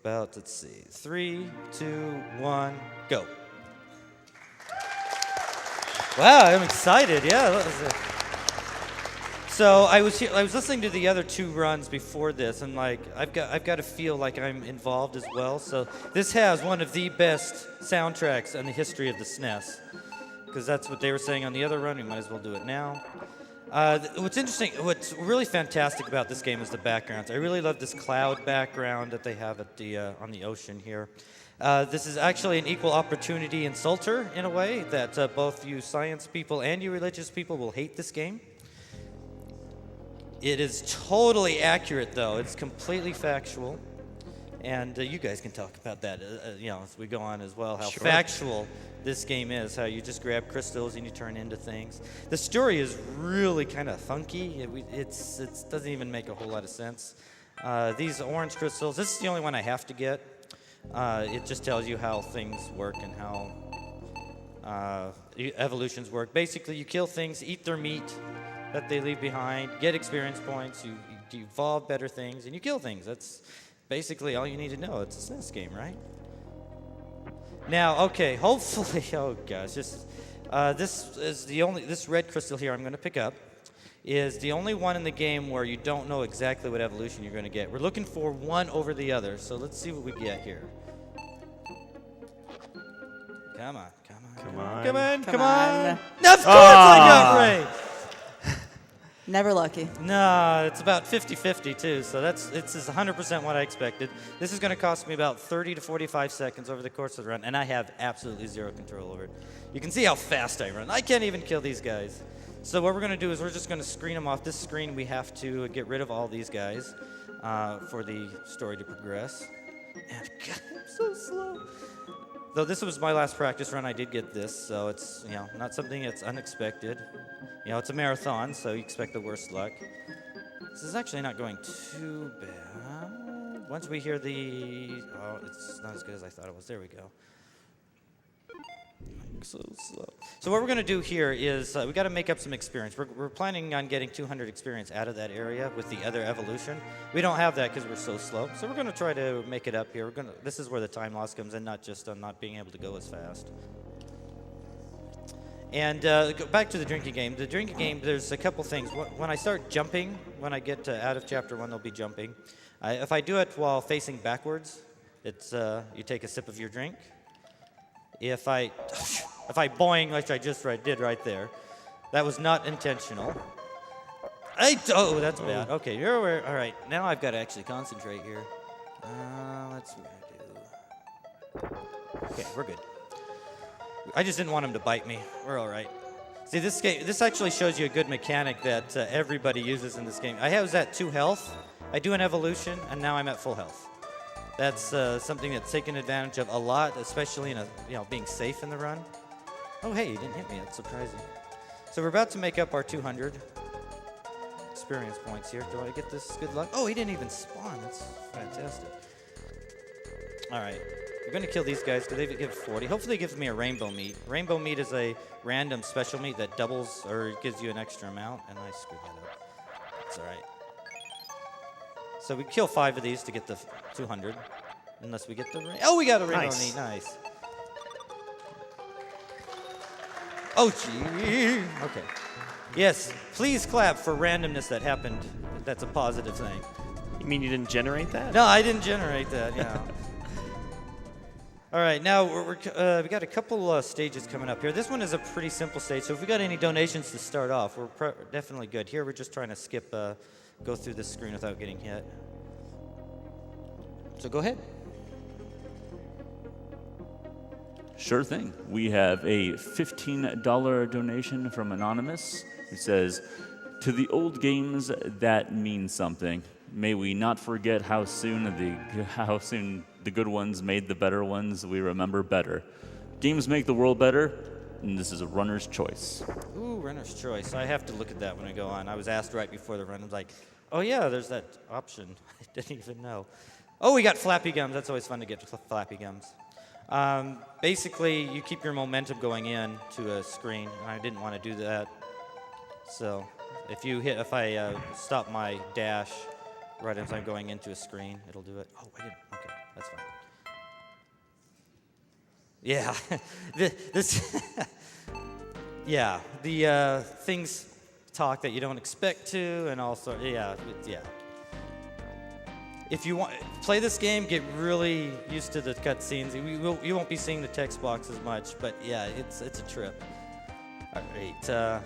about, let's see, 3, 2, 1, go. Wow, I'm excited. Yeah. That was So I was listening to the other 2 runs before this, and like I've got to feel like I'm involved as well. So this has one of the best soundtracks in the history of the SNES, because that's what they were saying on the other run. We might as well do it now. What's really fantastic about this game is the backgrounds. I really love this cloud background that they have at the on the ocean here. This is actually an equal opportunity insulter in a way that both you science people and you religious people will hate this game. It is totally accurate, though. It's completely factual, and you guys can talk about that, as we go on as well. How factual this game is. How you just grab crystals and you turn into things. The story is really kind of funky. It doesn't even make a whole lot of sense. These orange crystals. This is the only one I have to get. It just tells you how things work and how evolutions work. Basically, you kill things, eat their meat that they leave behind, get experience points, you evolve better things, and you kill things. That's basically all you need to know. It's a SNES game, right? Now, okay, hopefully, oh gosh, this red crystal here I'm going to pick up is the only one in the game where you don't know exactly what evolution you're going to get. We're looking for one over the other, so let's see what we get here. Come on. Of course I got Ray! Never lucky. No, it's about 50-50 too, so this is 100% what I expected. This is going to cost me about 30 to 45 seconds over the course of the run, and I have absolutely zero control over it. You can see how fast I run. I can't even kill these guys. So what we're going to do is we're just going to screen them off. This screen, we have to get rid of all these guys for the story to progress. And God, I'm so slow. Though this was my last practice run, I did get this, so it's not something that's unexpected. It's a marathon, so you expect the worst luck. This is actually not going too bad. Once we hear it's not as good as I thought it was. There we go. So slow. So what we're going to do here is we got to make up some experience. We're planning on getting 200 experience out of that area with the other evolution. We don't have that because we're so slow. So we're going to try to make it up here. This is where the time loss comes in, not just on not being able to go as fast. And go back to the drinking game. The drinking game, there's a couple things. When I start jumping, when I get out of Chapter 1, there'll be jumping. If I do it while facing backwards, it's you take a sip of your drink. If I boing like I just did right there, that was not intentional. That's bad. Okay, you're aware. All right, now I've got to actually concentrate here. Let's see what I do. Okay, we're good. I just didn't want him to bite me. We're all right. See, this actually shows you a good mechanic that everybody uses in this game. I was at 2 health. I do an evolution, and now I'm at full health. That's something that's taken advantage of a lot, especially in being safe in the run. Oh, hey, you didn't hit me. That's surprising. So we're about to make up our 200 experience points here. Do I get this good luck? Oh, he didn't even spawn. That's fantastic. All right. We're going to kill these guys because they give 40. Hopefully it gives me a rainbow meat. Rainbow meat is a random special meat that doubles or gives you an extra amount, and I screwed that up. That's all right. So we kill 5 of these to get the 200, unless we get the we got a rainbow meat. Nice. Oh, gee. Okay. Yes, please clap for randomness that happened. That's a positive thing. You mean you didn't generate that? No, I didn't generate that, All right, now we got a couple stages coming up here. This one is a pretty simple stage, so if we got any donations to start off, we're definitely good. Here we're just trying to go through this screen without getting hit. So go ahead. Sure thing. We have a $15 donation from Anonymous. It says, "To the old games that mean something. May we not forget how soon the good ones made the better ones we remember better. Games make the world better, and this is a runner's choice." Ooh, runner's choice. I have to look at that when I go on. I was asked right before the run. I was like, oh yeah, there's that option. I didn't even know. Oh, we got flappy gums. That's always fun to get flappy gums. Basically, you keep your momentum going in to a screen, and I didn't want to do that. So if I stop my dash right as I'm going into a screen, it'll do it. Oh, I didn't. Okay, that's fine. Yeah, this. Yeah, the things talk that you don't expect to, and also yeah. If you want play this game, get really used to the cutscenes. You won't be seeing the text box as much, but yeah, it's a trip. All right,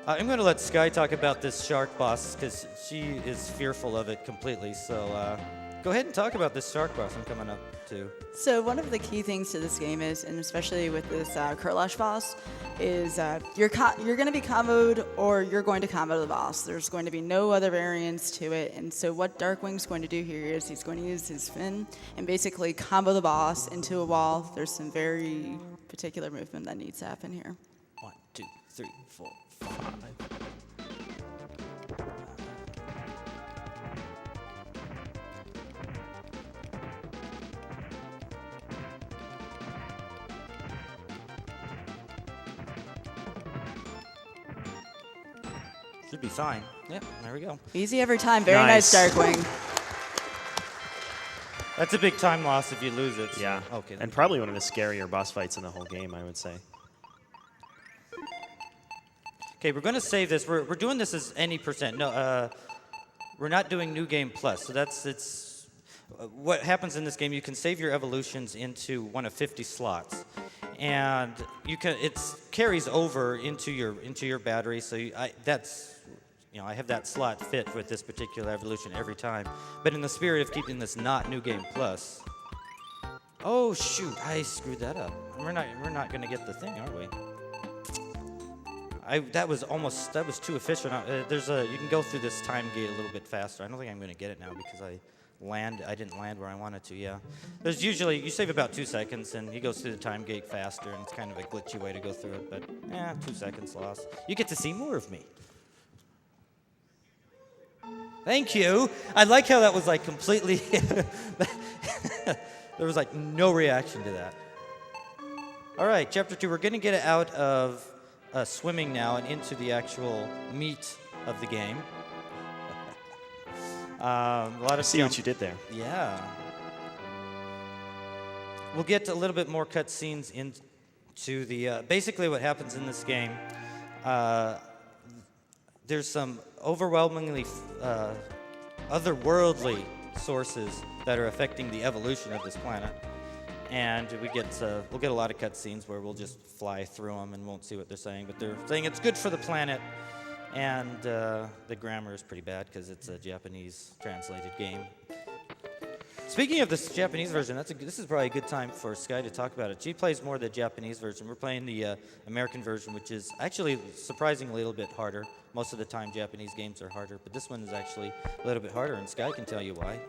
I'm going to let Sky talk about this shark boss because she is fearful of it completely. So go ahead and talk about this shark boss I'm coming up to. So one of the key things to this game is, and especially with this Kurlash boss, is you're going to be comboed or you're going to combo the boss. There's going to be no other variance to it. And so what Darkwing's going to do here is he's going to use his fin and basically combo the boss into a wall. There's some very particular movement that needs to happen here. 1, 2, 3, 4, 5. Should be fine. Yep, there we go. Easy every time. Very nice, Darkwing. That's a big time loss if you lose it. So. Yeah. Okay. And probably one of the scarier boss fights in the whole game, I would say. Okay, we're going to save this. We're doing this as any percent. No, we're not doing New Game Plus. So it's what happens in this game. You can save your evolutions into one of 50 slots, and it carries over into your battery. So I have that slot fit with this particular evolution every time. But in the spirit of keeping this not New Game Plus. Oh shoot! I screwed that up. We're not going to get the thing, are we? That was too efficient. You can go through this time gate a little bit faster. I don't think I'm going to get it now because I didn't land where I wanted to. Yeah, there's usually you save about 2 seconds and he goes through the time gate faster, and it's kind of a glitchy way to go through it. But 2 seconds lost. You get to see more of me. Thank you. I like how that was like completely. There was like no reaction to that. All right, chapter 2. We're going to get it out of swimming now and into the actual meat of the game. A lot of See what you did there. Yeah. We'll get a little bit more cutscenes into the. Basically, what happens in this game. There's some overwhelmingly otherworldly sources that are affecting the evolution of this planet. And we'll get a lot of cutscenes where we'll just fly through them and won't see what they're saying. But they're saying it's good for the planet, and the grammar is pretty bad because it's a Japanese translated game. Speaking of this Japanese version, this is probably a good time for Sky to talk about it. She plays more the Japanese version. We're playing the American version, which is actually surprisingly a little bit harder. Most of the time, Japanese games are harder, but this one is actually a little bit harder, and Sky can tell you why.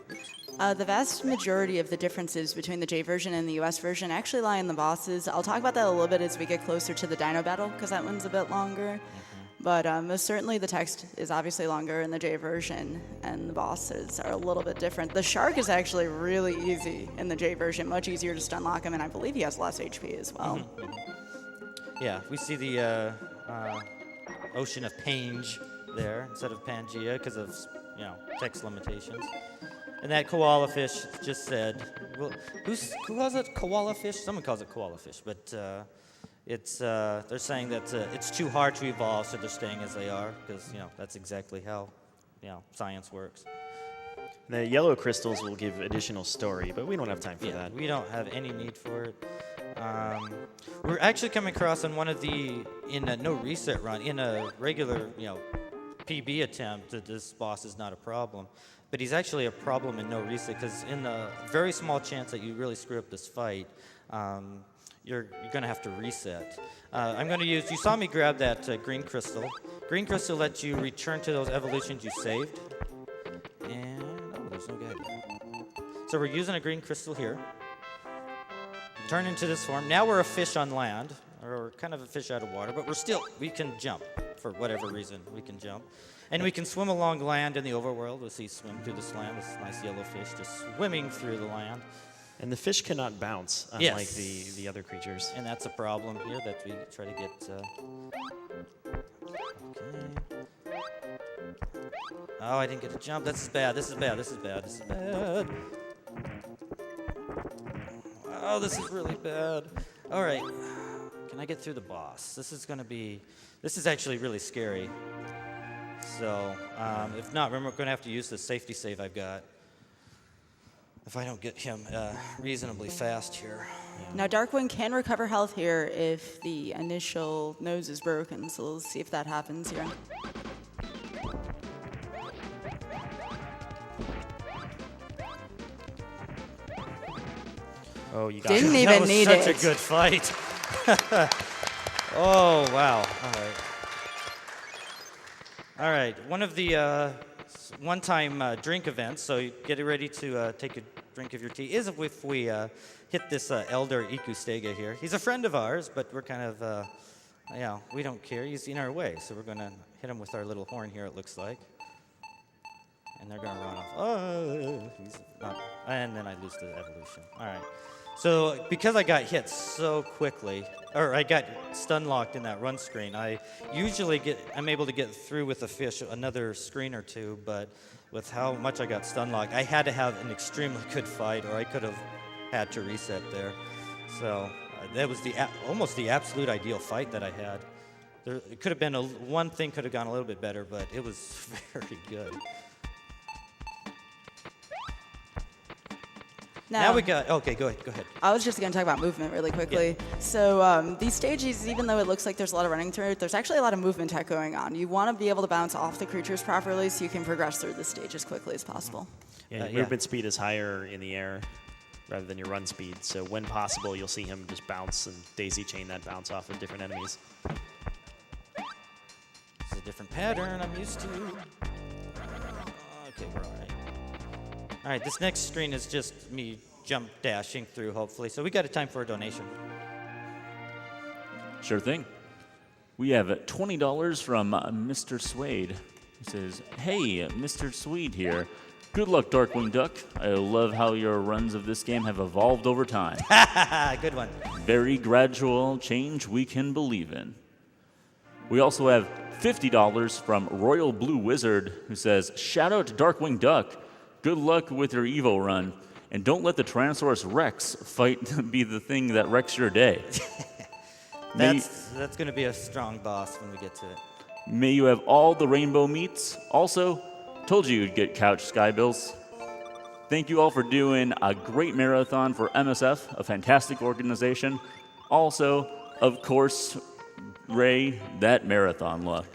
The vast majority of the differences between the J version and the US version actually lie in the bosses. I'll talk about that a little bit as we get closer to the Dino battle, because that one's a bit longer. But most certainly the text is obviously longer in the J version, and the bosses are a little bit different. The shark is actually really easy in the J version, much easier to just unlock him, and I believe he has less HP as well. Yeah, we see the ocean of Pange there instead of Pangea because of text limitations. And that koala fish just said, well, who calls it koala fish? Someone calls it koala fish, but they're saying that it's too hard to evolve, so they're staying as they are because that's exactly how science works. The yellow crystals will give additional story, but we don't have time for that. We don't have any need for it. We're actually coming across on one of in a no reset run, in a regular PB attempt, that this boss is not a problem. But he's actually a problem in no reset because in the very small chance that you really screw up this fight, you're going to have to reset. I'm going to use, you saw me grab that green crystal. Green crystal lets you return to those evolutions you saved. And, there's no guy there. So we're using a green crystal here. Turn into this form. Now we're a fish on land, or kind of a fish out of water, but we can jump for whatever reason. We can jump. And we can swim along land in the overworld. We'll see swim through this land. This nice yellow fish just swimming through the land. And the fish cannot bounce, unlike the other creatures. And that's a problem here that we try to get. Okay. Oh, I didn't get to jump. This is bad. This is bad. This is bad. This is bad. Oh, this is really bad. All right. Can I get through the boss? This is actually really scary. So, if not, we're going to have to use the safety save I've got. If I don't get him reasonably fast here. Now, Darkwing can recover health here if the initial nose is broken, so we'll see if that happens here. Oh, you got Didn't it. even That was need such it. a good fight. Oh, wow. All right. One of the one-time drink events, so you get ready to take a drink of your tea, is if we hit this elder Ikustega here. He's a friend of ours, but we're kind of, we don't care. He's in our way, so we're going to hit him with our little horn here, it looks like. And they're going to run off. Oh, he's not. And then I lose the evolution. All right. So because I got hit so quickly, or I got stun locked in that run screen, I'm able to get through with the fish another screen or two, but with how much I got stun locked, I had to have an extremely good fight, or I could have had to reset there. So that was almost the absolute ideal fight that I had. It could have been one thing could have gone a little bit better, but it was very good. Now we got, okay, go ahead. I was just going to talk about movement really quickly. Yeah. So these stages, even though it looks like there's a lot of running through it, there's actually a lot of movement tech going on. You want to be able to bounce off the creatures properly so you can progress through the stage as quickly as possible. Yeah, your movement speed is higher in the air rather than your run speed. So when possible, you'll see him just bounce and daisy chain that bounce off of different enemies. It's a different pattern I'm used to. Okay, we're all right. All right, this next screen is just me jump dashing through, hopefully. So we got a time for a donation. Sure thing. We have $20 from Mr. Swade. He says, "Hey, Mr. Swede here. Good luck, Darkwing Duck. I love how your runs of this game have evolved over time. Good one. Very gradual change we can believe in." We also have $50 from Royal Blue Wizard, who says, "Shout out to Darkwing Duck. Good luck with your E.V.O run, and don't let the Tyrannosaurus Rex fight be the thing that wrecks your day." That's going to be a strong boss when we get to it. May you have all the rainbow meats. Also, told you you'd get couch skybills. Thank you all for doing a great marathon for MSF, a fantastic organization. Also, of course, Ray, that marathon luck.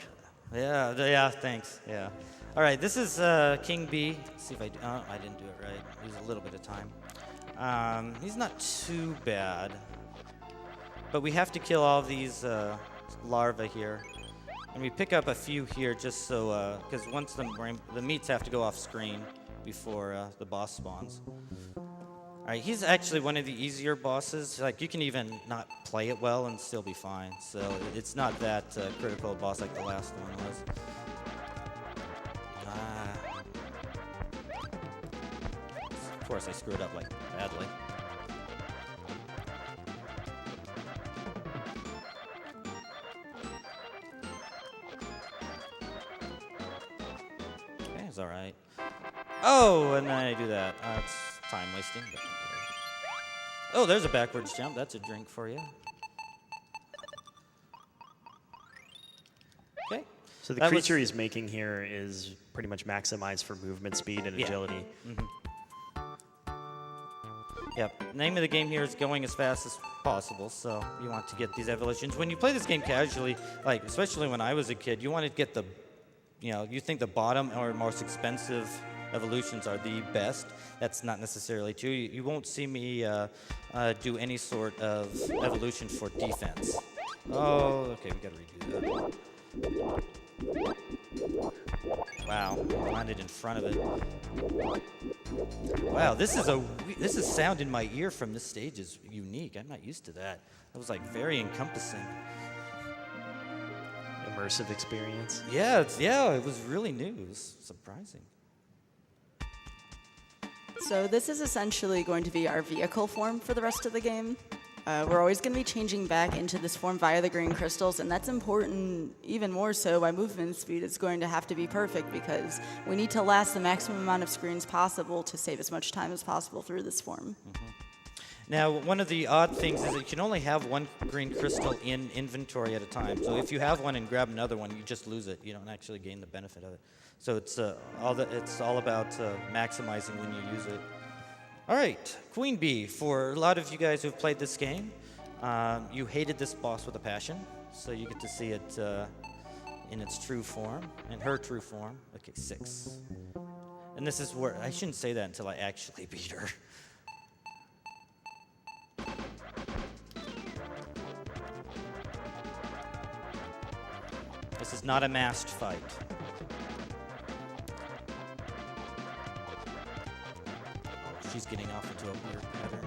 Yeah, thanks. Yeah. All right, this is King B. Let's see if I didn't do it right. There's a little bit of time. He's not too bad, but we have to kill all these larvae here, and we pick up a few here just so because once the meats have to go off screen before the boss spawns. All right, he's actually one of the easier bosses. Like you can even not play it well and still be fine. So it's not that critical a boss like the last one was. Of course, I screwed up like badly. Okay, it's all right. Oh, and then I do that. It's time wasting. But okay. Oh, there's a backwards jump. That's a drink for you. Okay. So the creature he's making here is pretty much maximized for movement speed and agility. Mm-hmm. Yep. Name of the game here is going as fast as possible, so you want to get these evolutions. When you play this game casually, like especially when I was a kid, you want to get you think the bottom or most expensive evolutions are the best. That's not necessarily true. You won't see me do any sort of evolution for defense. Oh, okay, we gotta redo that. Wow, landed in front of it. Wow, this is sound in my ear from this stage is unique. I'm not used to that. That was like very encompassing. Immersive experience. Yeah, it was really new. It was surprising. So this is essentially going to be our vehicle form for the rest of the game. We're always going to be changing back into this form via the green crystals, and that's important even more so. By movement speed, it's going to have to be perfect because we need to last the maximum amount of screens possible to save as much time as possible through this form. Mm-hmm. Now, one of the odd things is that you can only have one green crystal in inventory at a time. So if you have one and grab another one, you just lose it. You don't actually gain the benefit of it. So it's all about maximizing when you use it. All right, Queen Bee. For a lot of you guys who've played this game, you hated this boss with a passion. So you get to see it in its true form, in her true form. Okay, 6. And this is where I shouldn't say that until I actually beat her. This is not a masked fight. She's getting off into a weird pattern.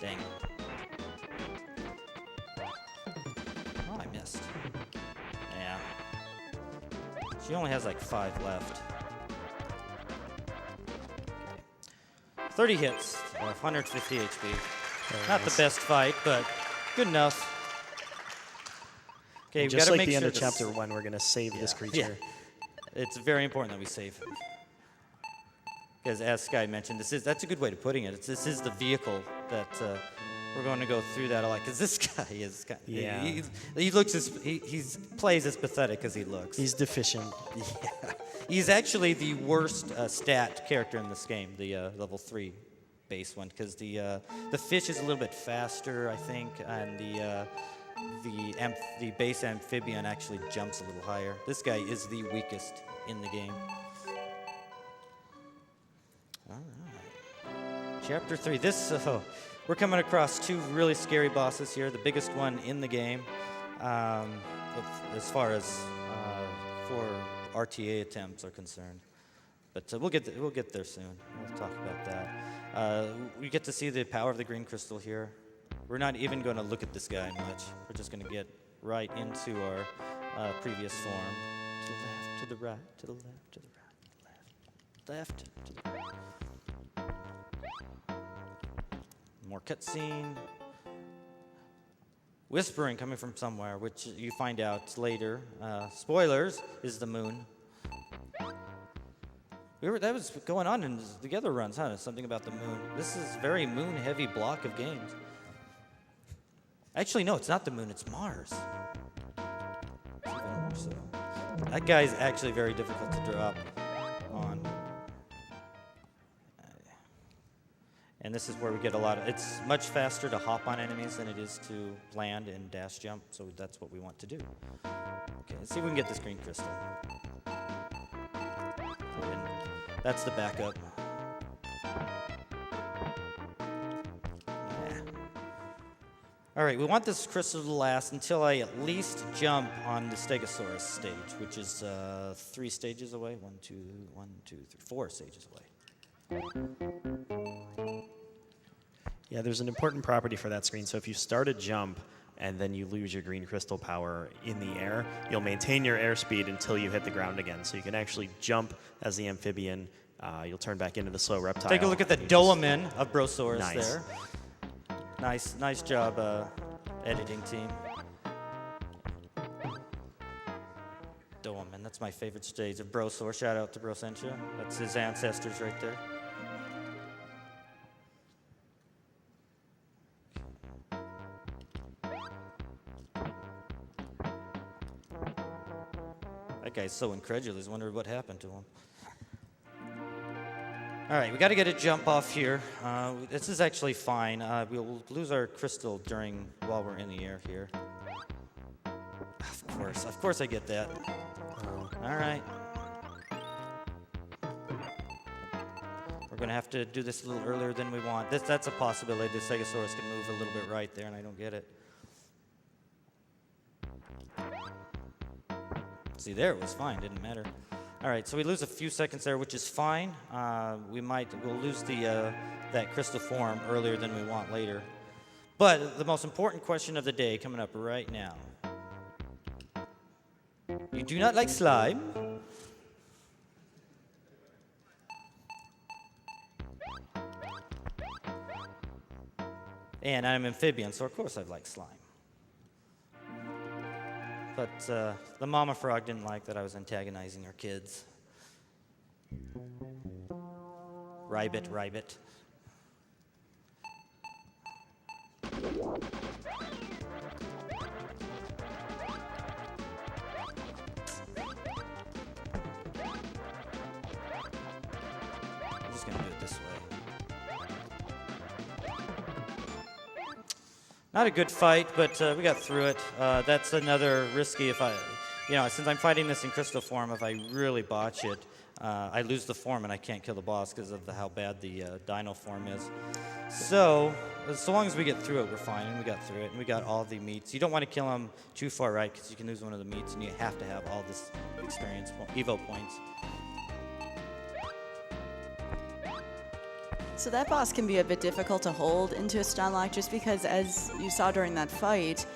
Dang it. Oh, I missed. Yeah. She only has like 5 left. 30 hits, 150 HP. Not the best fight, but good enough. Okay, Just like the end of chapter 1, we're going to save this creature. Yeah. It's very important that we save him. Because as Sky mentioned, that's a good way of putting it. This is the vehicle that we're going to go through that a lot. Because this guy is, he plays as pathetic as he looks. He's deficient. Yeah. He's actually the worst stat character in this game, the level 3 base one, because the fish is a little bit faster, I think, and the base amphibian actually jumps a little higher. This guy is the weakest in the game. All right. Chapter 3. We're coming across 2 really scary bosses here. The biggest one in the game, as far as for RTA attempts are concerned. But we'll get there soon. We'll talk about that. We get to see the power of the green crystal here. We're not even going to look at this guy much. We're just going to get right into our previous form. To the left, to the right, to the left, to the right, left, to the right. More cutscene. Whispering coming from somewhere, which you find out later. Spoilers, is the moon. That was going on in the other runs, huh? Something about the moon. This is a very moon-heavy block of games. Actually, no, it's not the moon, it's Mars. Even more so. That guy's actually very difficult to drop on. And this is where we get a lot of... It's much faster to hop on enemies than it is to land and dash jump, so that's what we want to do. Okay, let's see if we can get this green crystal. That's the backup. Yeah. All right, we want this crystal to last until I at least jump on the Stegosaurus stage, which is 3 stages away. 4 stages away. Yeah, there's an important property for that screen. So if you start a jump and then you lose your green crystal power in the air, you'll maintain your airspeed until you hit the ground again. So you can actually jump as the amphibian. You'll turn back into the slow reptile. Take a look at the Dolomin of Brosaurus Nice. there. Nice job, editing team. Dolomin, that's my favorite stage of Brosaur. Shout out to Brosentia. That's his ancestors right there. That guy's so incredulous. Wonder what happened to him. All right, we got to get a jump off here. This is actually fine. We'll lose our crystal while we're in the air here. Of course I get that. All right. We're going to have to do this a little earlier than we want. That's a possibility. The Stegosaurus can move a little bit right there, and I don't get it. See, there it was fine. Didn't matter. All right, so we lose a few seconds there, which is fine. We'll lose that crystal form earlier than we want later. But the most important question of the day coming up right now. You do not like slime? And I'm amphibian, so of course I like slime. But the mama frog didn't like that I was antagonizing her kids. Rybit. I'm just going to do it this way. Not a good fight, but we got through it. That's another risky if I, since I'm fighting this in crystal form, if I really botch it, I lose the form and I can't kill the boss because of how bad the dino form is. So long as we get through it, we're fine, and we got through it, and we got all the meats. You don't want to kill them too far right because you can lose one of the meats, and you have to have all this experience, E.V.O points. So that boss can be a bit difficult to hold into a stun lock just because, as you saw during that fight,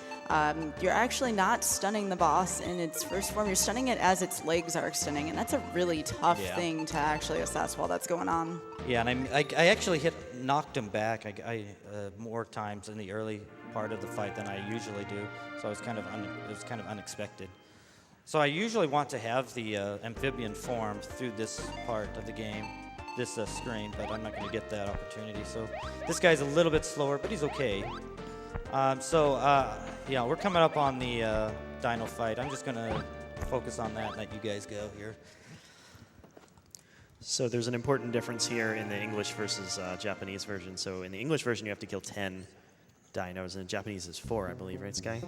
you're actually not stunning the boss in its first form. You're stunning it as its legs are extending, and that's a really tough thing to actually assess while that's going on. Yeah, and I actually knocked him back more times in the early part of the fight than I usually do, so it was kind of unexpected. So I usually want to have the amphibian form through this part of the game, this screen, but I'm not going to get that opportunity. So this guy's a little bit slower, but he's okay. We're coming up on the dino fight. I'm just going to focus on that and let you guys go here. So there's an important difference here in the English versus Japanese version. So in the English version, you have to kill 10 dinos, and in Japanese is 4, I believe, right, Sky?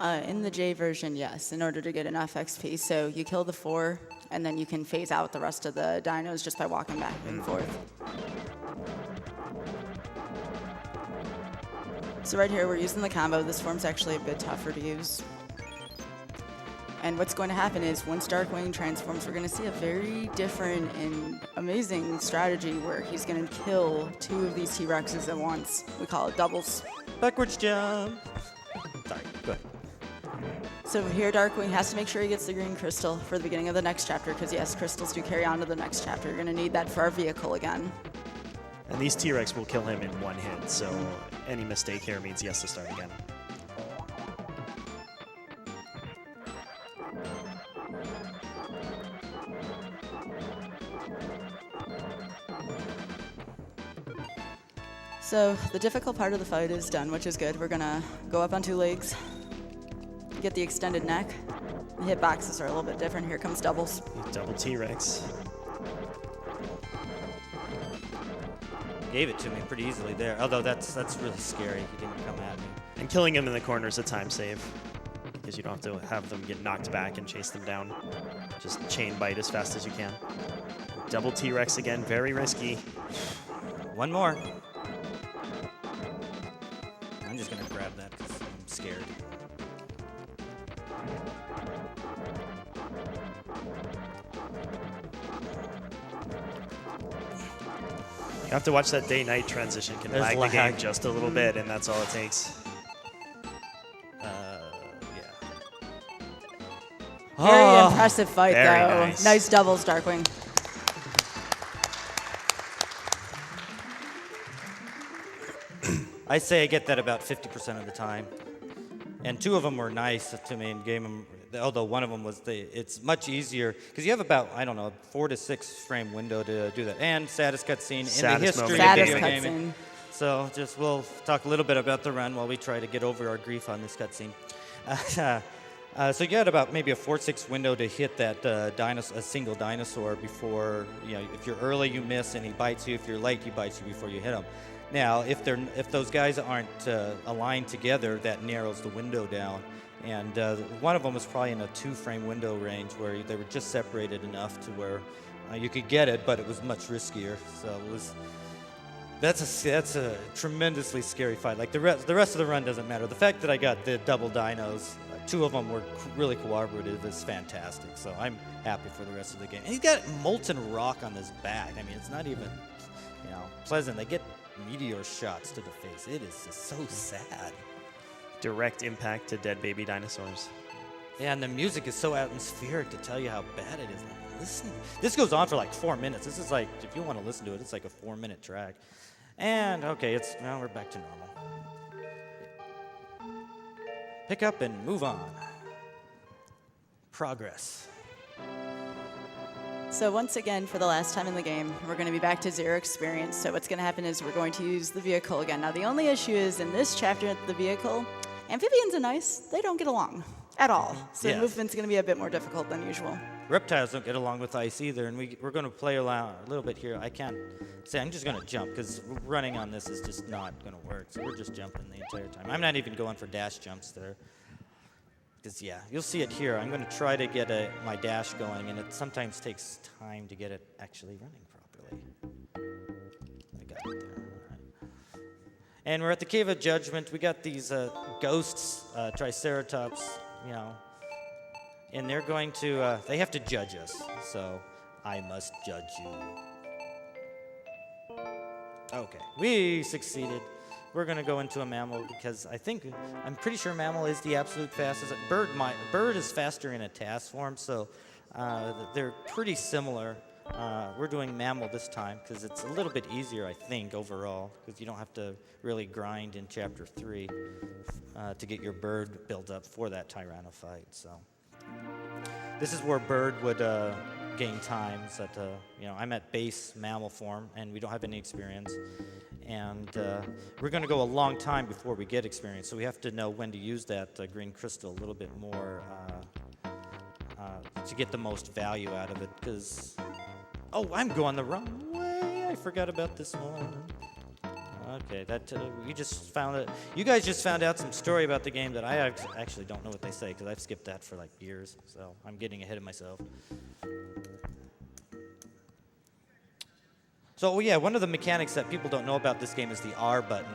In the J version, yes, in order to get enough XP. So you kill the 4, and then you can phase out the rest of the dinos just by walking back and forth. So right here, we're using the combo. This form's actually a bit tougher to use. And what's going to happen is once Darkwing transforms, we're going to see a very different and amazing strategy where he's going to kill 2 of these T-Rexes at once. We call it doubles. Backwards jump. Sorry, go ahead. So here, Darkwing has to make sure he gets the green crystal for the beginning of the next chapter, because yes, crystals do carry on to the next chapter. You're going to need that for our vehicle again. And these T-Rex will kill him in 1 hit, so any mistake here means he has to start again. So the difficult part of the fight is done, which is good. We're going to go up on 2 legs, get the extended neck. The hitboxes are a little bit different. Here comes doubles. Double T-Rex. Gave it to me pretty easily there, although that's really scary. He didn't come at me. And killing him in the corner is a time save, because you don't have to have them get knocked back and chase them down. Just chain bite as fast as you can. Double T-Rex again, very risky. One more. I'm just going to grab that because I'm scared. You have to watch that day-night transition. Can lag the game just a little bit, and that's all it takes. Very impressive fight, very though. nice. Nice doubles, Darkwing. I say I get that about 50% of the time. And 2 of them were nice to me and gave them, although one of them was it's much easier, because you have about, 4 to 6 frame window to do that. And saddest cutscene in the history of video gaming. So we'll talk a little bit about the run while we try to get over our grief on this cutscene. So you got about maybe a 4-6 window to hit that a single dinosaur before, if you're early, you miss and he bites you. If you're late, he bites you before you hit him. Now, if those guys aren't aligned together, that narrows the window down. And one of them was probably in a 2-frame window range where they were just separated enough to where you could get it, but it was much riskier. So that's a tremendously scary fight. Like the rest of the run doesn't matter. The fact that I got the double dinos, 2 of them were really cooperative, is fantastic. So I'm happy for the rest of the game. And he's got molten rock on his back. I mean, it's not even pleasant. They get meteor shots to the face. It is just so sad. Direct impact to dead baby dinosaurs. Yeah, and the music is so atmospheric to tell you how bad it is. Listen, this goes on for like 4 minutes. This is like, if you want to listen to it, it's like a 4-minute track. And okay, now we're back to normal. Pick up and move on. Progress. So once again, for the last time in the game, we're going to be back to 0 experience. So what's going to happen is we're going to use the vehicle again. Now, the only issue is in this chapter, the vehicle, amphibians are nice. They don't get along at all. So Yeah. movement's going to be a bit more difficult than usual. Reptiles don't get along with ice either, and we're going to play around a little bit here. I can't say I'm just going to jump because running on this is just not going to work. So we're just jumping the entire time. I'm not even going for dash jumps there. Because, yeah, you'll see it here. I'm going to try to get my dash going, and it sometimes takes time to get it actually running properly. I got it there. All right. And we're at the Cave of Judgment. We got these ghosts, Triceratops, you know. And they're going to, they have to judge us. So I must judge you. Okay, we succeeded. We're going to go into a mammal because I'm pretty sure mammal is the absolute fastest. Bird is faster in a task form, so they're pretty similar. We're doing mammal this time because it's a little bit easier, I think, overall, because you don't have to really grind in Chapter 3 to get your bird built up for that Tyranno fight. So this is where bird would gain times. I'm at base mammal form, and we don't have any experience. And we're going to go a long time before we get experience, so we have to know when to use that green crystal a little bit more to get the most value out of it. Because, I'm going the wrong way. I forgot about this one. Okay, we just found it. You guys just found out some story about the game that I actually don't know what they say because I've skipped that for like years. So I'm getting ahead of myself. So yeah, one of the mechanics that people don't know about this game is the R button.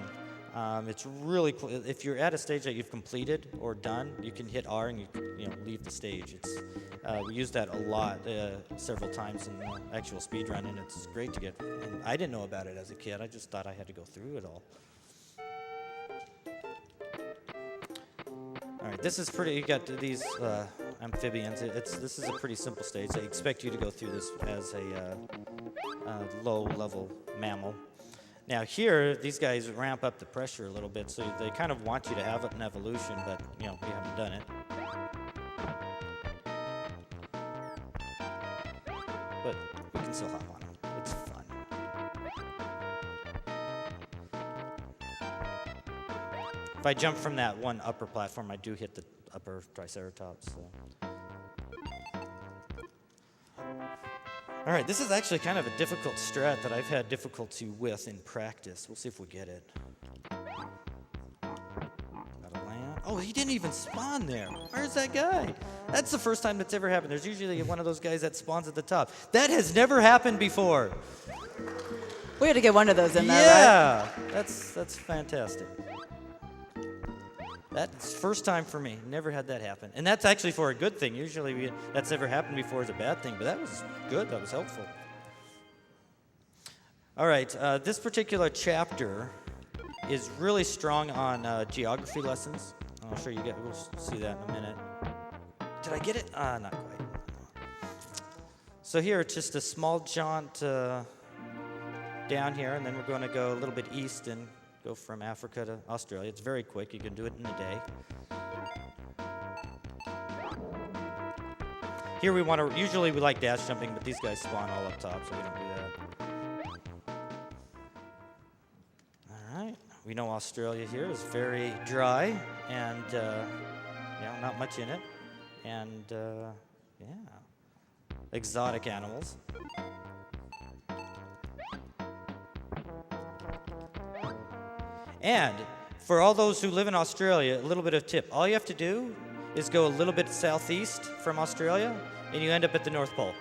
It's really cool. If you're at a stage that you've completed or done, you can hit R and you leave the stage. We use that a lot, several times in the actual speedrun, and it's great to get. And I didn't know about it as a kid. I just thought I had to go through it all. All right, this is pretty. You got these amphibians. This is a pretty simple stage. They expect you to go through this as a low-level mammal. Now here, these guys ramp up the pressure a little bit, so they kind of want you to have an evolution, but we haven't done it. But we can still hop on them. It's fun. If I jump from that one upper platform, I do hit the upper Triceratops. So. All right, this is actually kind of a difficult strat that I've had difficulty with in practice. We'll see if we get it. Gotta land. Oh, he didn't even spawn there. Where's that guy? That's the first time that's ever happened. There's usually one of those guys that spawns at the top. That has never happened before. We had to get one of those in there, right? Yeah, that's fantastic. That's first time for me. Never had that happen. And that's actually for a good thing. Usually that's never happened before is a bad thing, but that was good. That was helpful. All right, this particular chapter is really strong on geography lessons. I'll show you. We'll see that in a minute. Did I get it? Not quite. So here, it's just a small jaunt down here, and then we're going to go a little bit east and go from Africa to Australia. It's very quick. You can do it in a day. Here we want to, usually we like dash jumping, but these guys spawn all up top, so we don't do that. All right. We know Australia here is very dry and, not much in it. And, exotic animals. And for all those who live in Australia, a little bit of tip. All you have to do is go a little bit southeast from Australia, and you end up at the North Pole.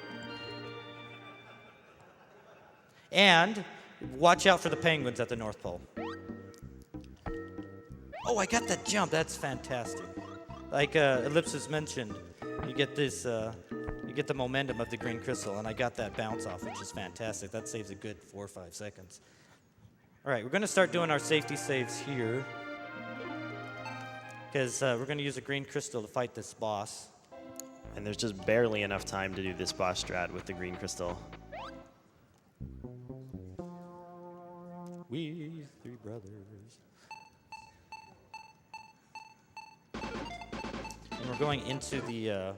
And watch out for the penguins at the North Pole. Oh, I got that jump. That's fantastic. Like Ellipsis mentioned, you get this, you get the momentum of the green crystal, and I got that bounce off, which is fantastic. That saves a good 4 or 5 seconds. All right, we're going to start doing our safety saves here because we're going to use a green crystal to fight this boss. And there's just barely enough time to do this boss strat with the green crystal. We three brothers. And we're going into the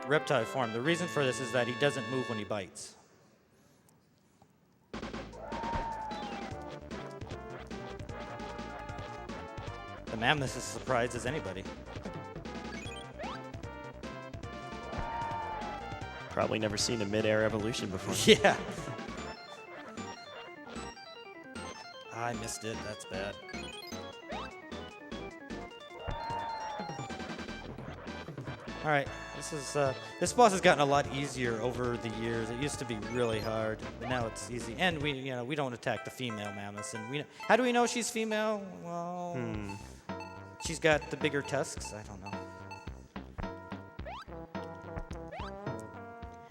reptile form. The reason for this is that he doesn't move when he bites. The mammoth is as surprised as anybody. Probably never seen a mid-air evolution before. Yeah. I missed it. That's bad. All right. This boss has gotten a lot easier over the years. It used to be really hard, but now it's easy. And we don't attack the female mammoths. And how do we know she's female? Well, she's got the bigger tusks. I don't know.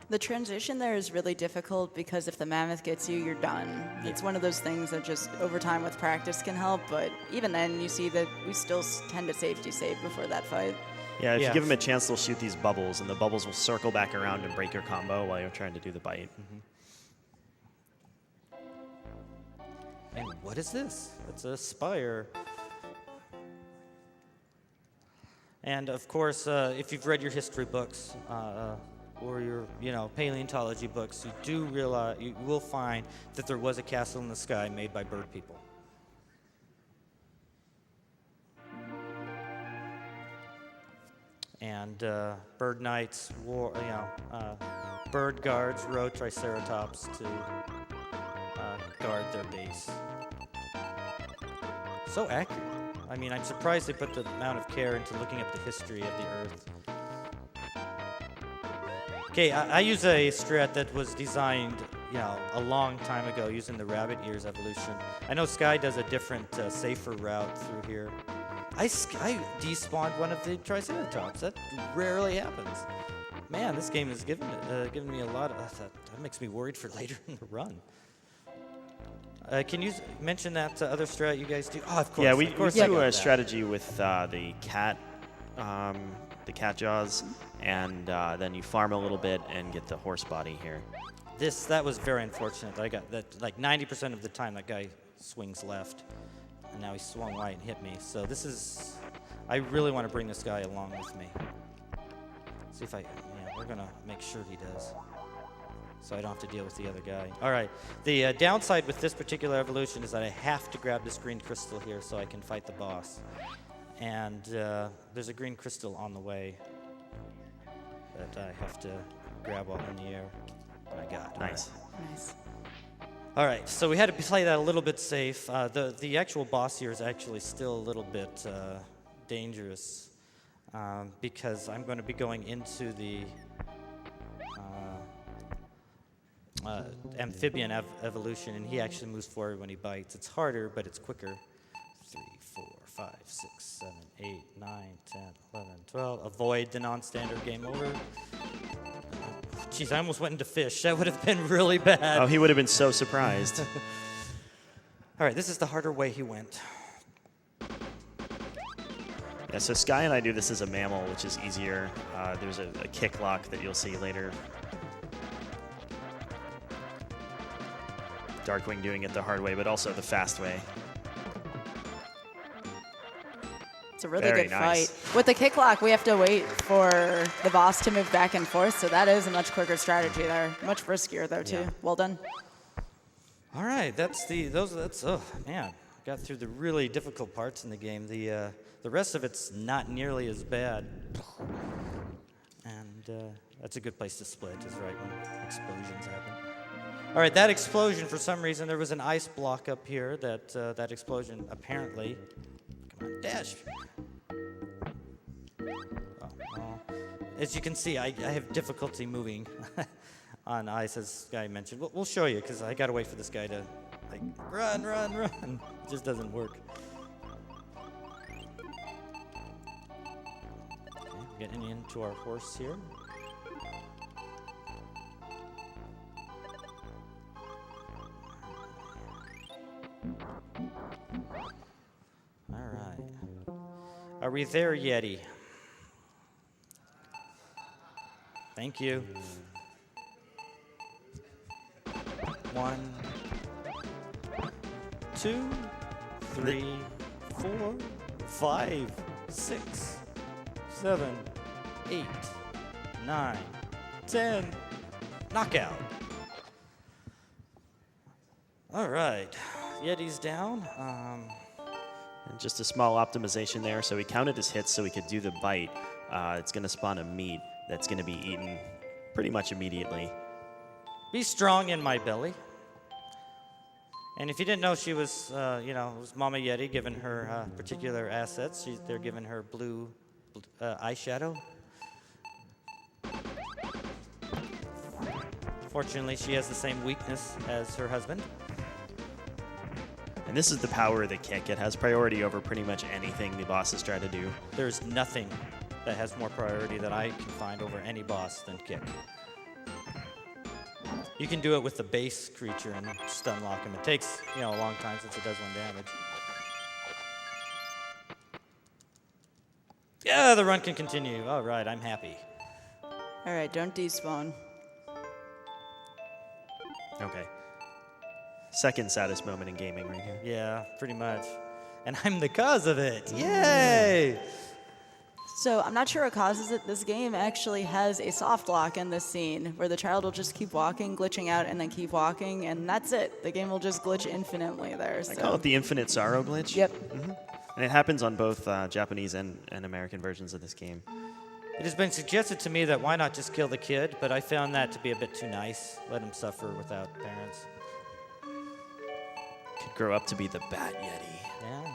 The transition there is really difficult because if the mammoth gets you, you're done. Yeah. It's one of those things that just over time with practice can help, but even then you see that we still tend to safety save before that fight. Yeah, if you give them a chance, they'll shoot these bubbles, and the bubbles will circle back around and break your combo while you're trying to do the bite. And what is this? It's a spire. And of course, if you've read your history books or your paleontology books, you will find that there was a castle in the sky made by bird people. And bird knights wore, bird guards rode triceratops to guard their base. So accurate. I mean, I'm surprised they put the amount of care into looking up the history of the Earth. Okay, I use a strat that was designed, a long time ago using the rabbit ears evolution. I know Sky does a different, safer route through here. I despawned one of the Triceratops. That rarely happens. Man, this game has given me a lot of... That makes me worried for later in the run. Can you mention that other strat you guys do? Oh, of course. Yeah, we do a that. strategy with the cat jaws, and then you farm a little bit and get the horse body here. That was very unfortunate. I got that, like 90% of the time that guy swings left, and now he swung right and hit me. So I really want to bring this guy along with me. See if we're gonna make sure he does, so I don't have to deal with the other guy. All right, the downside with this particular evolution is that I have to grab this green crystal here so I can fight the boss. And there's a green crystal on the way that I have to grab while in the air. And I got. Nice. Nice. All right, so we had to play that a little bit safe. The actual boss here is actually still a little bit dangerous because I'm going to be going into the amphibian evolution, and he actually moves forward when he bites. It's harder, but it's quicker. 3, 4, 5, 6, 7, 8, 9, 10, 11, 12. Avoid the non-standard game over. Jeez, I almost went into fish. That would have been really bad. Oh, he would have been so surprised. All right, this is the harder way he went. Yeah, so Sky and I do this as a mammal, which is easier. There's a kick lock that you'll see later. Darkwing doing it the hard way, but also the fast way. It's a really Very good nice. fight. With the kick lock, we have to wait for the boss to move back and forth, so that is a much quicker strategy there. Much riskier, though, too. Yeah. Well done. All right, oh man, got through the really difficult parts in the game. The rest of it's not nearly as bad, and that's a good place to split. Is right when explosions happen. All right, that explosion, for some reason, there was an ice block up here. That explosion apparently. Come on, dash. Oh. As you can see, I have difficulty moving on ice, as Sky mentioned. We'll show you, because I got to wait for this guy to, run. It just doesn't work. Okay, getting into our horse here. All right. Are we there, Yeti? Thank you. 1, 2, 3, 4, 5, 6, 7, 8, 9, 10. Knockout. All right. Yeti's down. And just a small optimization there. So he counted his hits so he could do the bite. It's going to spawn a meat that's going to be eaten pretty much immediately. Be strong in my belly. And if you didn't know, she was, it was Mama Yeti giving her particular assets. They're giving her blue eyeshadow. Fortunately, she has the same weakness as her husband. And this is the power of the kick. It has priority over pretty much anything the bosses try to do. There's nothing that has more priority that I can find over any boss than kick. You can do it with the base creature and stun lock him. It takes, a long time since it does 1 damage. Yeah, the run can continue. All right, I'm happy. All right, don't despawn. Okay. Second saddest moment in gaming right here. Yeah, pretty much. And I'm the cause of it. Yay! So I'm not sure what causes it. This game actually has a soft lock in this scene where the child will just keep walking, glitching out, and then keep walking, and that's it. The game will just glitch infinitely there. I call it the infinite sorrow glitch. Yep. And it happens on both Japanese and American versions of this game. It has been suggested to me that why not just kill the kid, but I found that to be a bit too nice. Let him suffer without parents. Could grow up to be the Bat Yeti. Yeah.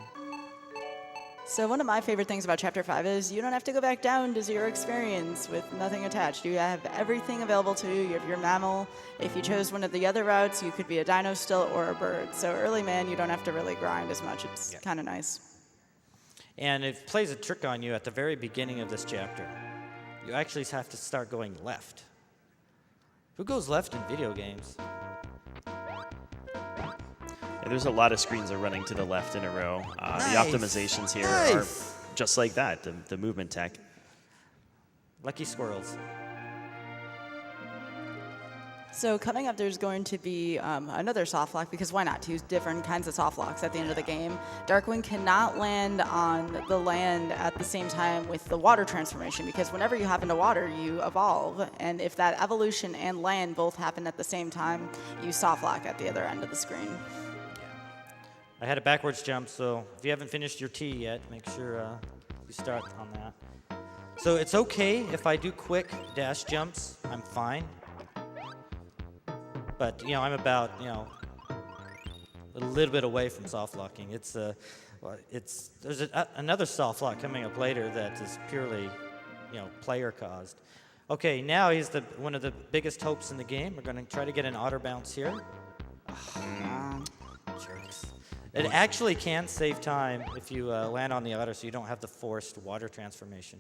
So one of my favorite things about Chapter 5 is you don't have to go back down to 0 experience with nothing attached. You have everything available to you. You have your mammal. If you chose one of the other routes, you could be a dino still or a bird. So early man, you don't have to really grind as much. It's kind of nice. And it plays a trick on you at the very beginning of this chapter. You actually have to start going left. Who goes left in video games? Yeah, there's a lot of screens that are running to the left in a row. Nice. The optimizations here are just like that, the movement tech. Lucky squirrels. So coming up, there's going to be another soft lock, because why not? 2 different kinds of soft locks at the end of the game. Darkwing cannot land on the land at the same time with the water transformation, because whenever you hop into water, you evolve. And if that evolution and land both happen at the same time, you soft lock at the other end of the screen. I had a backwards jump, so if you haven't finished your T yet, make sure you start on that. So it's okay if I do quick dash jumps. I'm fine. But, I'm about, a little bit away from soft locking. There's another soft lock coming up later that is purely, player caused. Okay, now he's one of the biggest hopes in the game. We're going to try to get an auto bounce here. Jerks. It actually can save time if you land on the auto, so you don't have the forced water transformation.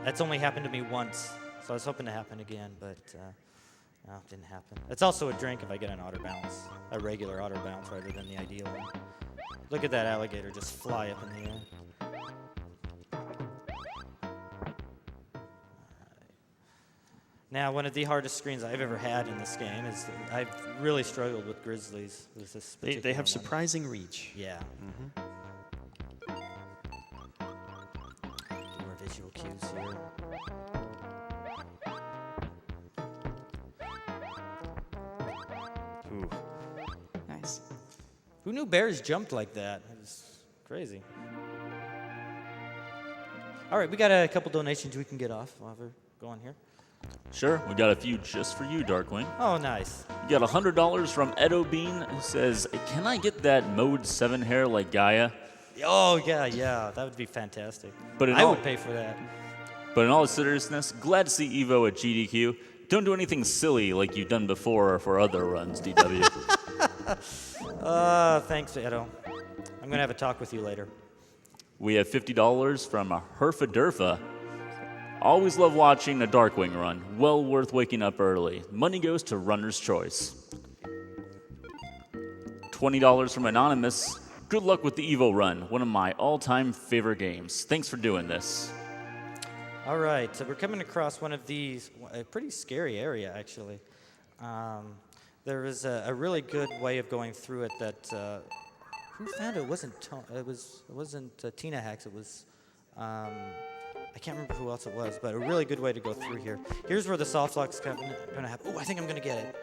That's only happened to me once, so I was hoping to happen again, but no, it didn't happen. It's also a drink if I get an auto bounce, a regular auto bounce rather than the ideal one. Look at that alligator just fly up in the air. Now, one of the hardest screens I've ever had in this game is I've really struggled with grizzlies. With this They have one. surprising reach. Yeah. Do more visual cues here. Ooh. Nice. Who knew bears jumped like that? It was crazy. All right, we got a couple donations we can get off while we're going here. Sure, we got a few just for you, Darkwing. Oh, nice. You got $100 from Edo Bean, who says, "Can I get that Mode 7 hair like Gaia?" Oh, yeah, that would be fantastic. But I would pay for that. But in all seriousness, glad to see E.V.O at GDQ. Don't do anything silly like you've done before for other runs, DW. Thanks, Edo. I'm going to have a talk with you later. We have $50 from Herfa Durfa. Always love watching a Darkwing run. Well worth waking up early. Money goes to Runner's Choice. $20 from Anonymous. Good luck with the E.V.O run. One of my all-time favorite games. Thanks for doing this. All right, so we're coming across one of these, a pretty scary area, actually. There is a really good way of going through it that, who found it? It wasn't Tina Hacks, it was I can't remember who else it was, but a really good way to go through here. Here's where the soft lock's going to happen. Oh, I think I'm going to get it.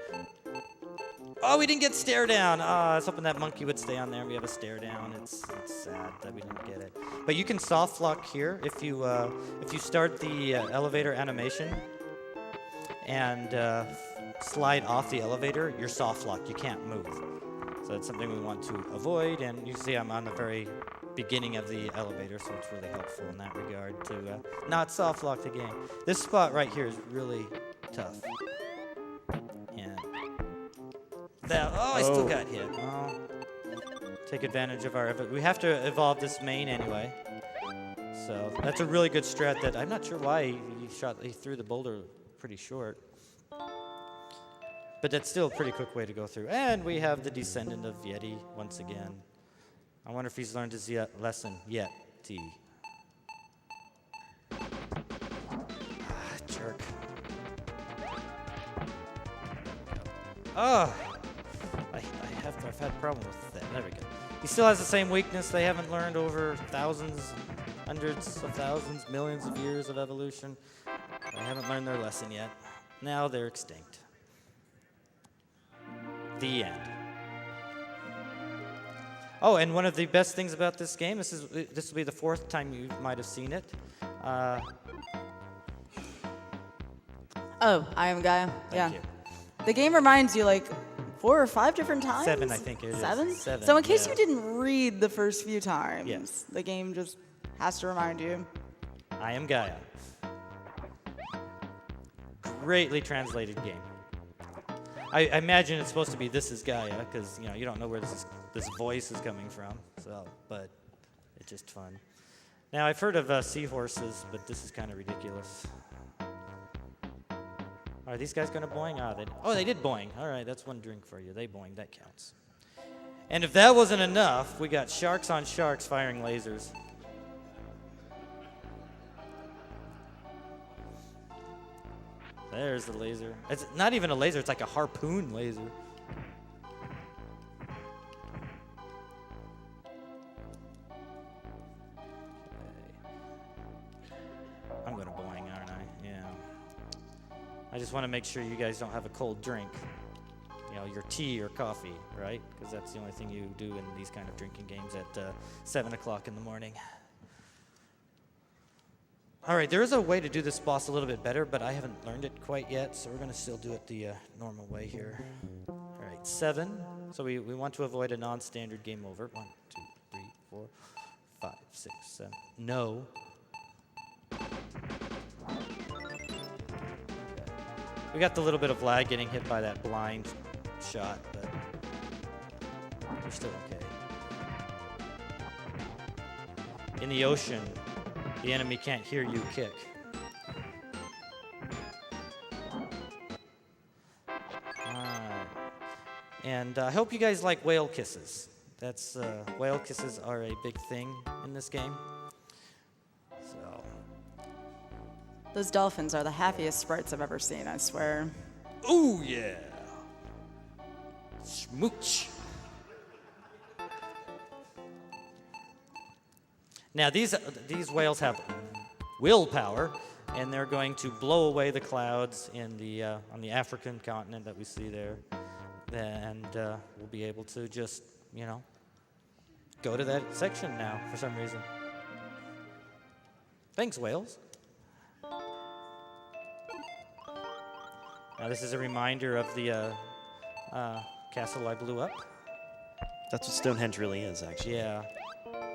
Oh, we didn't get stare down. I was hoping that monkey would stay on there. We have a stare down. It's sad that we didn't get it. But you can soft lock here if you start the elevator animation and slide off the elevator. You're soft locked. You can't move. So that's something we want to avoid. And you see, I'm on the very beginning of the elevator, so it's really helpful in that regard to not soft lock the game. This spot right here is really tough. I still got hit. Oh. Take advantage of our... We have to evolve this main anyway. So that's a really good strat that... I'm not sure why he threw the boulder pretty short. But that's still a pretty quick way to go through. And we have the descendant of Yeti once again. I wonder if he's learned his lesson yet. Jerk. Oh! I've had a problem with that. There we go. He still has the same weakness. They haven't learned over thousands, hundreds of thousands, millions of years of evolution. They haven't learned their lesson yet. Now they're extinct. The end. Oh, and one of the best things about this game, this will be the fourth time you might have seen it. Oh, I am Gaia. Thank you. The game reminds you like 4 or 5 different times? 7, I think it is. 7? 7, So in case yeah. you didn't read the first few times, Yes. the game just has to remind you. I am Gaia. Greatly translated game. I imagine it's supposed to be "This is Gaia" because you don't know where this voice is coming from. So, but it's just fun. Now I've heard of seahorses, but this is kind of ridiculous. Are these guys going to boing? They did boing. All right, that's one drink for you. They boinged. That counts. And if that wasn't enough, we got sharks on sharks firing lasers. There's the laser. It's not even a laser. It's like a harpoon laser. I'm going to boing, aren't I? Yeah. I just want to make sure you guys don't have a cold drink. Your tea or coffee, right? Because that's the only thing you do in these kind of drinking games at 7 o'clock in the morning. All right, there is a way to do this boss a little bit better, but I haven't learned it quite yet, so we're going to still do it the normal way here. All right, 7. So we want to avoid a non-standard game over. 1, 2, 3, 4, 5, 6, 7. No. We got the little bit of lag getting hit by that blind shot, but we're still okay. In the ocean, the enemy can't hear you kick. And I hope you guys like whale kisses. Whale kisses are a big thing in this game. So. Those dolphins are the happiest sprites I've ever seen, I swear. Ooh, yeah. Smooch. Now, these whales have willpower, and they're going to blow away the clouds in on the African continent that we see there. And we'll be able to just, go to that section now for some reason. Thanks, whales. Now, this is a reminder of the castle I blew up. That's what Stonehenge really is, actually. Yeah.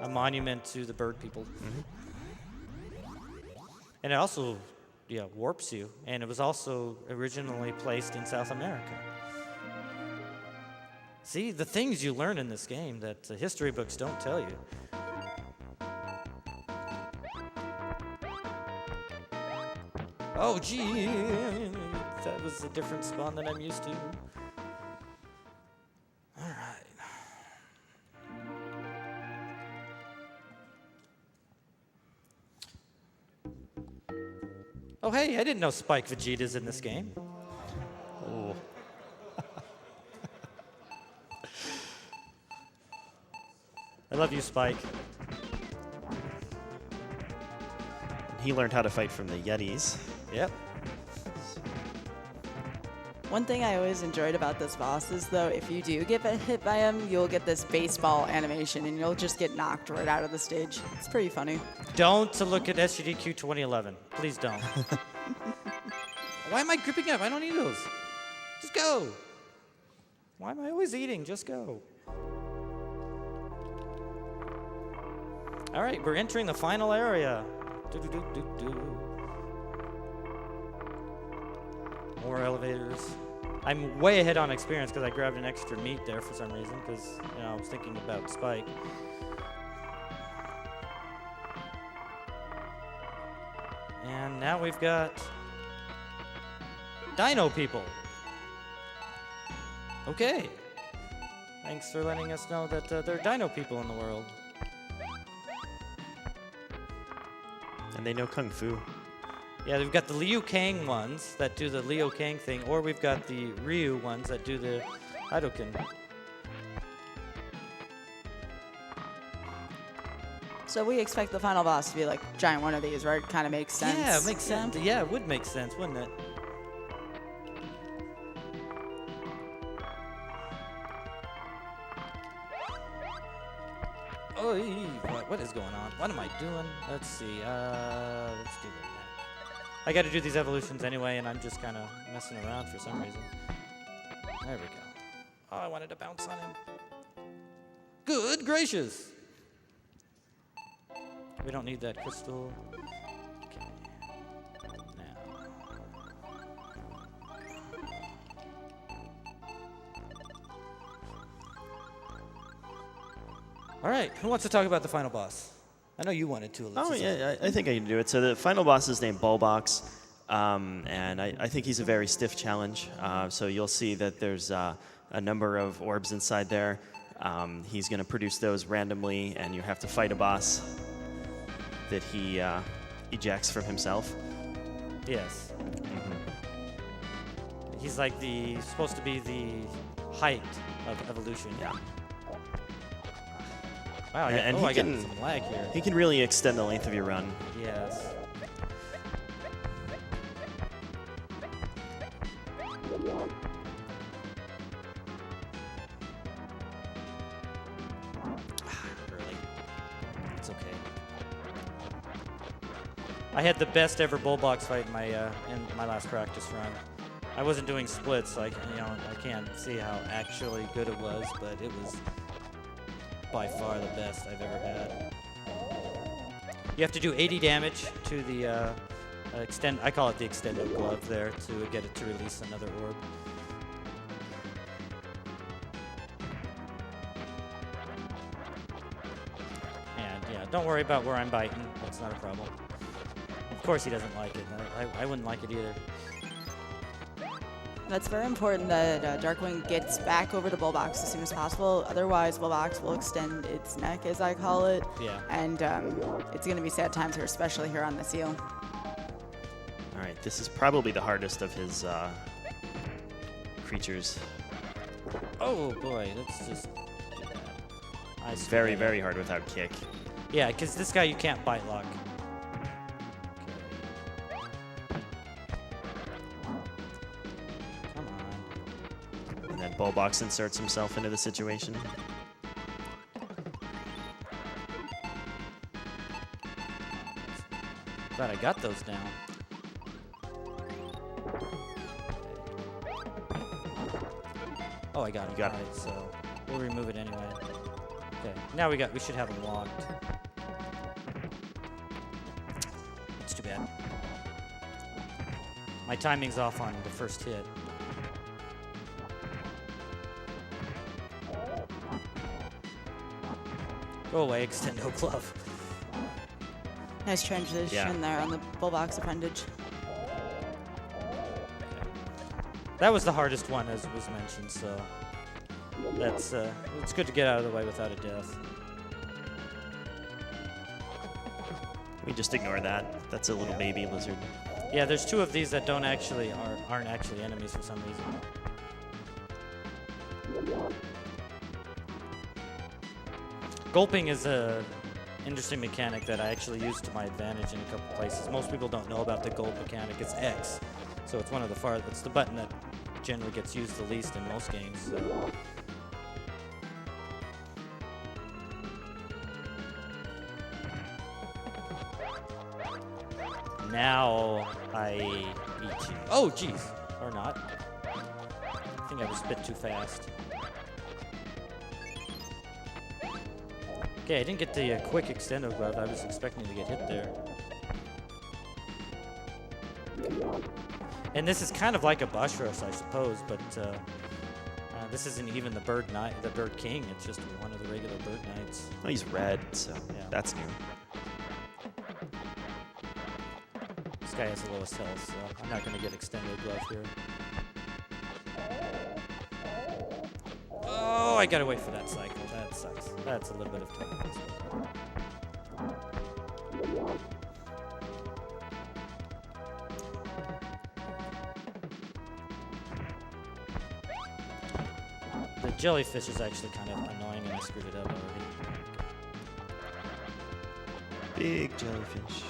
A monument to the bird people. Mm-hmm. And it also, warps you. And it was also originally placed in South America. See, the things you learn in this game that the history books don't tell you. Oh, gee, that was a different spawn than I'm used to. All right. Oh, hey, I didn't know Spike Vegeta's in this game. Oh. I love you, Spike. And he learned how to fight from the Yetis. Yep. One thing I always enjoyed about this boss is, though, if you do get hit by him, you'll get this baseball animation, and you'll just get knocked right out of the stage. It's pretty funny. Don't look at SGDQ 2011. Please don't. Why am I gripping up? I don't need those. Just go. Why am I always eating? Just go. All right, we're entering the final area. More elevators. I'm way ahead on experience because I grabbed an extra meat there for some reason because I was thinking about Spike. And now we've got Dino people. Okay. Thanks for letting us know that there are Dino people in the world. And they know Kung Fu. Yeah, we've got the Liu Kang ones that do the Liu Kang thing, or we've got the Ryu ones that do the Hadouken. So we expect the final boss to be like a giant one of these, right? Kind of makes sense. Yeah, it makes sense. Yeah, it would make sense, wouldn't it? Oh, what is going on? What am I doing? Let's see. Let's do the neck. I got to do these evolutions anyway, and I'm just kind of messing around for some reason. There we go. Oh, I wanted to bounce on him. Good gracious. We don't need that crystal. Okay. Now. All right, who wants to talk about the final boss? I know you wanted to. Oh, yeah, I think I can do it. So the final boss is named Bulbox, and I think he's a very stiff challenge. So you'll see that there's a number of orbs inside there. He's going to produce those randomly, and you have to fight a boss that he ejects from himself. Yes. He's like supposed to be the height of evolution. Yeah. Wow, And I he got can- some lag here. He can really extend the length of your run. Yes. Early. It's okay. I had the best ever Bullbox fight in my last practice run. I wasn't doing splits, so I can't see how actually good it was, but it was by far the best I've ever had. You have to do 80 damage to the I call it the extended glove there to get it to release another orb. And yeah, don't worry about where I'm biting. That's not a problem. Of course he doesn't like it. I wouldn't like it either. That's very important that Darkwing gets back over to Bullbox as soon as possible. Otherwise, Bullbox will extend its neck, as I call it. Yeah. And it's going to be sad times here, especially here on the seal. All right, this is probably the hardest of his creatures. Oh boy, let's just do that. It's very, very hard without kick. Yeah, because this guy you can't bite lock. Come on. And then Bullbox inserts himself into the situation. Glad I got those down. Oh, I got it. You got it. Alright, so we'll remove it anyway. Okay, now we should have them locked. That's too bad. My timing's off on the first hit. Go away, Extendo Glove. Nice transition Yeah. there on the Bullbox appendage. That was the hardest one, as was mentioned, so that's it's good to get out of the way without a death. We just ignore that. That's a little baby lizard. Yeah, there's two of these that aren't actually enemies for some reason. Gulping is interesting mechanic that I actually used to my advantage in a couple places. Most people don't know about the gold mechanic. It's X, so it's one of the it's the button that generally gets used the least in most games. So. Now I eat you. Oh, jeez. Or not. I think I was a bit too fast. Okay, I didn't get the quick extendo glove. I was expecting to get hit there. And this is kind of like a Bushros, I suppose, but this isn't even the Bird King. It's just one of the regular Bird Knights. Oh, he's red, so Yeah. that's new. This guy has the lowest health, so I'm not going to get extended glove here. Oh, I got to wait for that cycle. That sucks. That's a little bit of time. The jellyfish is actually kind of annoying, and I screwed it up already. Big jellyfish.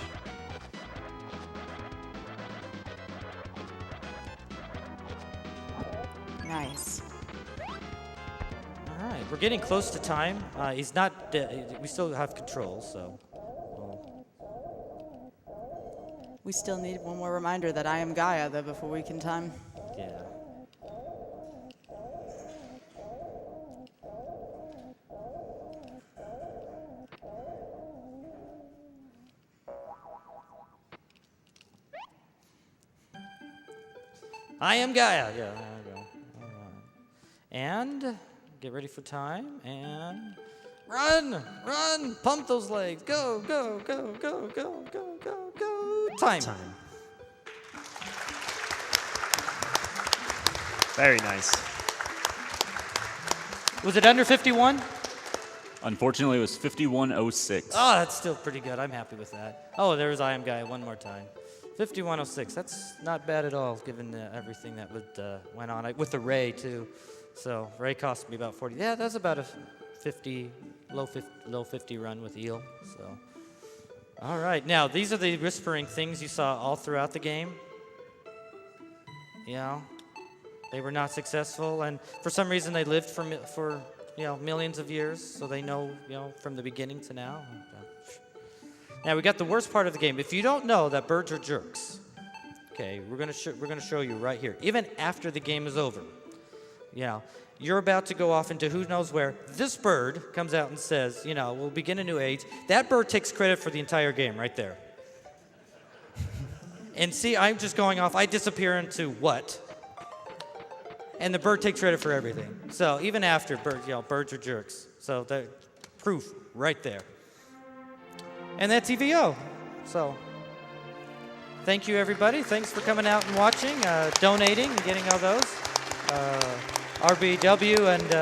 Nice. All right, we're getting close to time. He's not dead. We still have control, so. We still need one more reminder that I am Gaia, though, before we can time. Yeah. I am Gaia. Yeah, there we go. All right. And get ready for time. And run, run, pump those legs. Go, go, go, go, go, go, go, go. Time. Time. Very nice. Was it under 51? Unfortunately, it was 51:06. Oh, that's still pretty good. I'm happy with that. Oh, there's I am Gaia one more time. 51:06. That's not bad at all, given everything that went on with the Ray too. So Ray cost me about 40. Yeah, that's about a 50, low 50 run with eel. So, all right. Now these are the whispering things you saw all throughout the game. You know, they were not successful, and for some reason they lived for millions of years. So they know from the beginning to now. Now we got the worst part of the game. If you don't know that birds are jerks, okay, we're gonna show you right here. Even after the game is over, you're about to go off into who knows where. This bird comes out and says, we'll begin a new age. That bird takes credit for the entire game right there. And see, I'm just going off. I disappear into what? And the bird takes credit for everything. So even after birds are jerks. So the proof right there. And that's E.V.O. So, thank you, everybody. Thanks for coming out and watching, donating, and getting all those. RBW and...